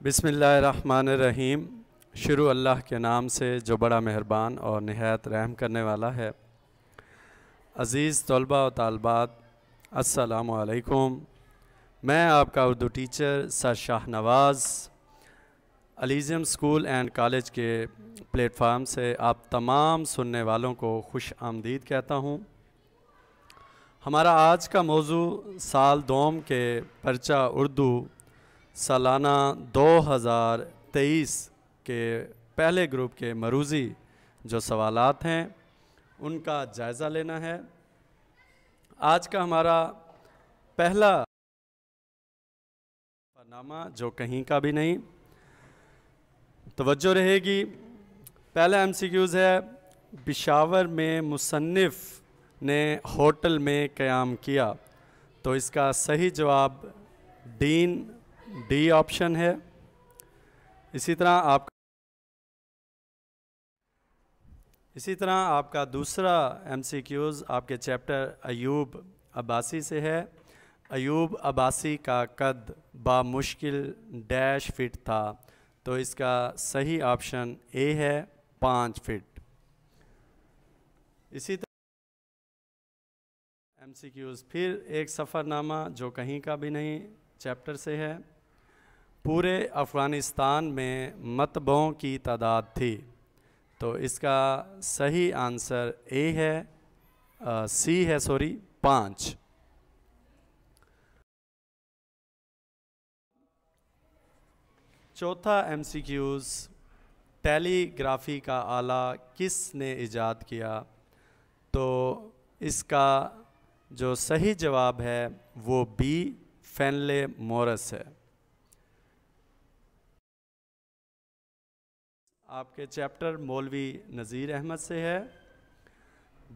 बिस्मिल्लाहिर्रहमानिर्रहीम। शुरू अल्लाह के नाम से जो बड़ा मेहरबान और निहायत रहम करने वाला है। अज़ीज़ तलबा व तालबात, अस्सलामु अलैकुम। मैं आपका Urdu teacher sir Shahnawaz Alizam school and college के प्लेटफार्म से आप तमाम सुनने वालों को खुश आमदीद कहता हूँ। हमारा आज का मौजू साल दोम के पर्चा उर्दू सालाना 2023 के पहले ग्रुप के मरूज़ी जो सवालात हैं उनका जायज़ा लेना है। आज का हमारा पहला नामा जो कहीं का भी नहीं, तवज्जो रहेगी। पहला एमसीक्यूज़ है, पेशावर में मुसन्निफ़ ने होटल में क़याम किया। तो इसका सही जवाब डी ऑप्शन है। इसी तरह आपका दूसरा एमसीक्यूज़ आपके चैप्टर अयूब अब्बासी से है। अयूब अब्बासी का कद बामुश्किल डैश फिट था। तो इसका सही ऑप्शन ए है, 5 फिट। इसी तरह एमसीक्यूज़ फिर एक सफ़रनामा जो कहीं का भी नहीं चैप्टर से है। पूरे अफ़गानिस्तान में मतबों की तादाद थी। तो इसका सही आंसर ए है, सी है, 5। चौथा एमसीक्यूज़, टेलीग्राफी का आला किसने ईजाद किया? तो इसका जो सही जवाब है वो बी, फेनले मोरस है। आपके चैप्टर मौलवी नज़ीर अहमद से है।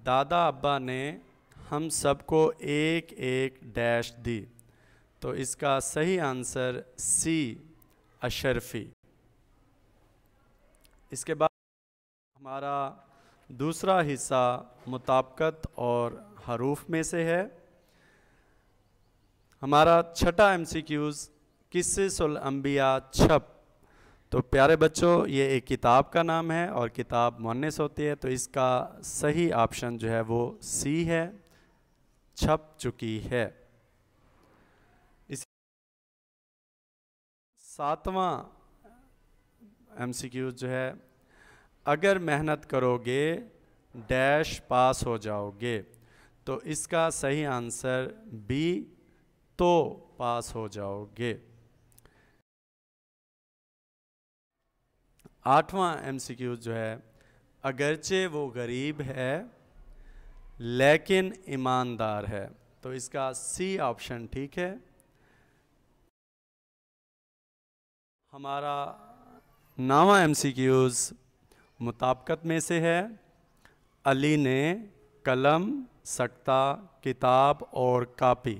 दादा अब्बा ने हम सबको एक एक डैश दी। तो इसका सही आंसर सी, अशरफी। इसके बाद हमारा दूसरा हिस्सा मुताबिकत और हरूफ में से है। हमारा छठा एमसीक्यूज़, किस्सुल अंबिया छप। तो प्यारे बच्चों, ये एक किताब का नाम है और किताब मुअन्नस होती है। तो इसका सही ऑप्शन जो है वो सी है, छप चुकी है। इस सातवां एमसीक्यू जो है, अगर मेहनत करोगे डैश पास हो जाओगे। तो इसका सही आंसर बी, तो पास हो जाओगे। आठवां एमसीक्यू जो है, अगरचे वो गरीब है लेकिन ईमानदार है। तो इसका सी ऑप्शन ठीक है। हमारा 9वां एमसीक्यूज़ मुताबिकत में से है। अली ने कलम, सख्ता, किताब और कापी।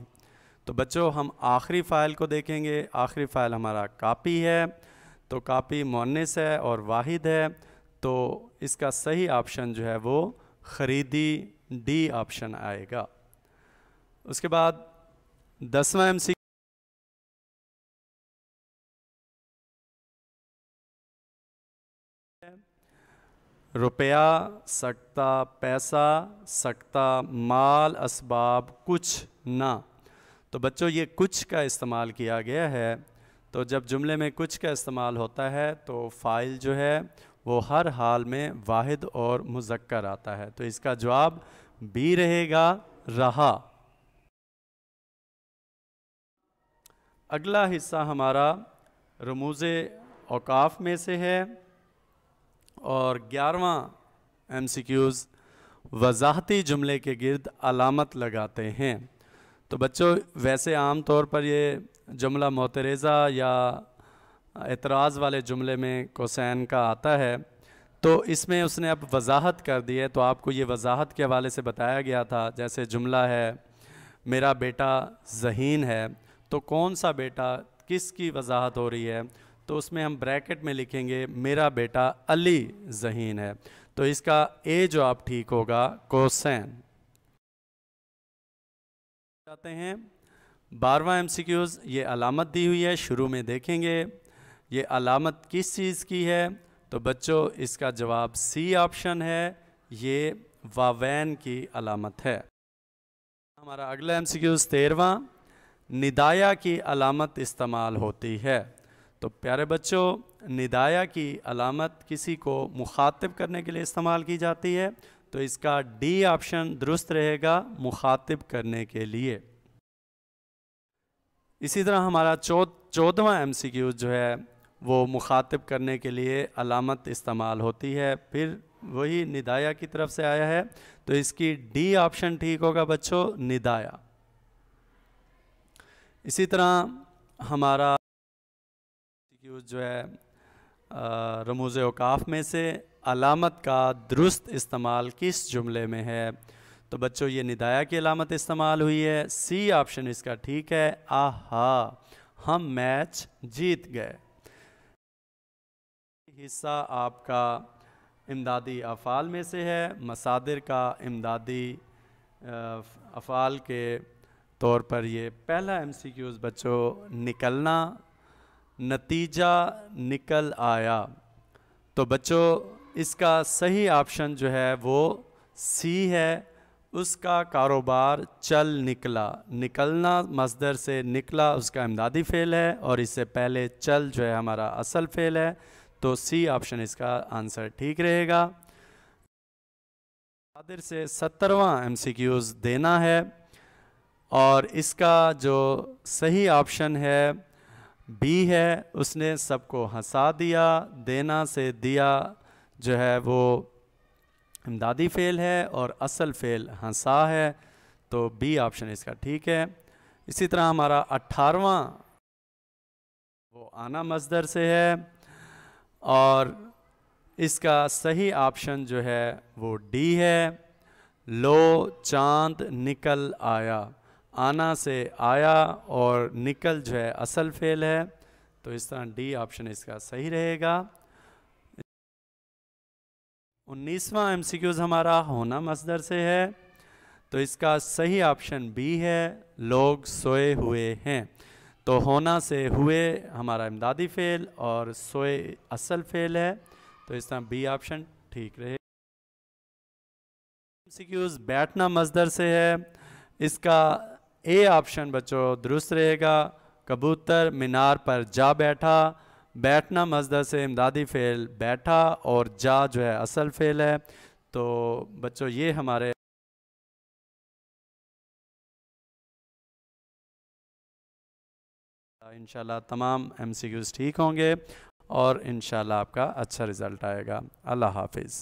तो बच्चों, हम आखिरी फ़ाइल को देखेंगे। आखिरी फ़ाइल हमारा कापी है। तो कापी मुअन्नस है और वाहिद है। तो इसका सही ऑप्शन जो है वो ख़रीदी, डी ऑप्शन आएगा। उसके बाद 10वां एमसीक्यू, रुपया, सख्ता, पैसा, सख्ता, माल, असबाब, कुछ ना। तो बच्चों, ये कुछ का इस्तेमाल किया गया है। तो जब जुमले में कुछ का इस्तेमाल होता है तो फ़ाइल जो है वो हर हाल में वाहिद और मुज़क्कर आता है। तो इसका जवाब बी रहेगा, रहा। अगला हिस्सा हमारा रमूज़े औकाफ में से है और 11वां एमसीक्यूज़, वज़ाहती जुमले के गिर्द अलामत लगाते हैं। तो बच्चों, वैसे आम तौर पर ये जुमला मोतरेज़ा या एतराज़ वाले जुमले में कोसैन का आता है। तो इसमें उसने अब वज़ाहत कर दी है। तो आपको ये वज़ाहत के हवाले से बताया गया था। जैसे जुमला है, मेरा बेटा ज़हीन है। तो कौन सा बेटा, किसकी वज़ाहत हो रही है? तो उसमें हम ब्रैकेट में लिखेंगे मेरा बेटा अली ज़हीन है। तो इसका ए जवाब ठीक होगा, कोसैन। जाते हैं 12वां एमसीक्यूज़, ये अलामत दी हुई है, शुरू में देखेंगे। ये अलामत किस चीज़ की है? तो बच्चों इसका जवाब सी ऑप्शन है, ये वावैन की अलामत है। हमारा अगला MCQ 13वां, निदाया की अलामत इस्तेमाल होती है। तो प्यारे बच्चों, निदाया की अलामत किसी को मुखातिब करने के लिए इस्तेमाल की जाती है, तो इसका डी ऑप्शन दुरुस्त रहेगा, मुखातिब करने के लिए। इसी तरह हमारा 14वां MCQ जो है वो मुखातिब करने के लिए अलामत इस्तेमाल होती है, फिर वही निदाया की तरफ से आया है, तो इसकी डी ऑप्शन ठीक होगा बच्चों, निदाया। इसी तरह हमारा जो है रमूज़ औकाफ में से अलामत का दुरुस्त इस्तेमाल किस जुमले में है? तो बच्चों ये निदाया की अलामत इस्तेमाल हुई है, सी ऑप्शन इसका ठीक है, आहा हम मैच जीत गए। हिस्सा आपका इमदादी अफ़ाल में से है, मसादिर का इमदादी अफ़ाल के तौर पर ये पहला MCQ बच्चों, निकलना, नतीजा निकल आया। तो बच्चों इसका सही ऑप्शन जो है वो सी है, उसका कारोबार चल निकला। निकलना मस्दर से निकला उसका इमदादी फ़ेल है, और इससे पहले चल जो है हमारा असल फ़ेल है, तो सी ऑप्शन इसका आंसर ठीक रहेगा। मसादिर से 17वां MCQ देना है, और इसका जो सही ऑप्शन है बी है, उसने सबको हंसा दिया। देना से दिया जो है वो इमदादी फ़ेल है और असल फ़ेल हंसा है, तो बी ऑप्शन इसका ठीक है। इसी तरह हमारा 18वां वो आना मस्दर से है, और इसका सही ऑप्शन जो है वो डी है, लो चांद निकल आया। आना से आया और निकल जो है असल फ़ेल है, तो इस तरह डी ऑप्शन इसका सही रहेगा। 19वां MCQ हमारा होना मस्दर से है, तो इसका सही ऑप्शन बी है, लोग सोए हुए हैं। तो होना से हुए हमारा इमदादी फ़ेल और सोए असल फ़ेल है, तो इस तरह बी ऑप्शन ठीक रहे। MCQ बैठना मस्दर से है, इसका ए ऑप्शन बच्चों दुरुस्त रहेगा, कबूतर मीनार पर जा बैठा। बैठना मस्दर से इमदादी फ़ेल बैठा, और जा जो है असल फ़ेल है, तो बच्चों ये हमारे इंशाल्लाह तमाम MCQs ठीक होंगे, और इंशाल्लाह आपका अच्छा रिज़ल्ट आएगा। अल्लाह हाफिज़।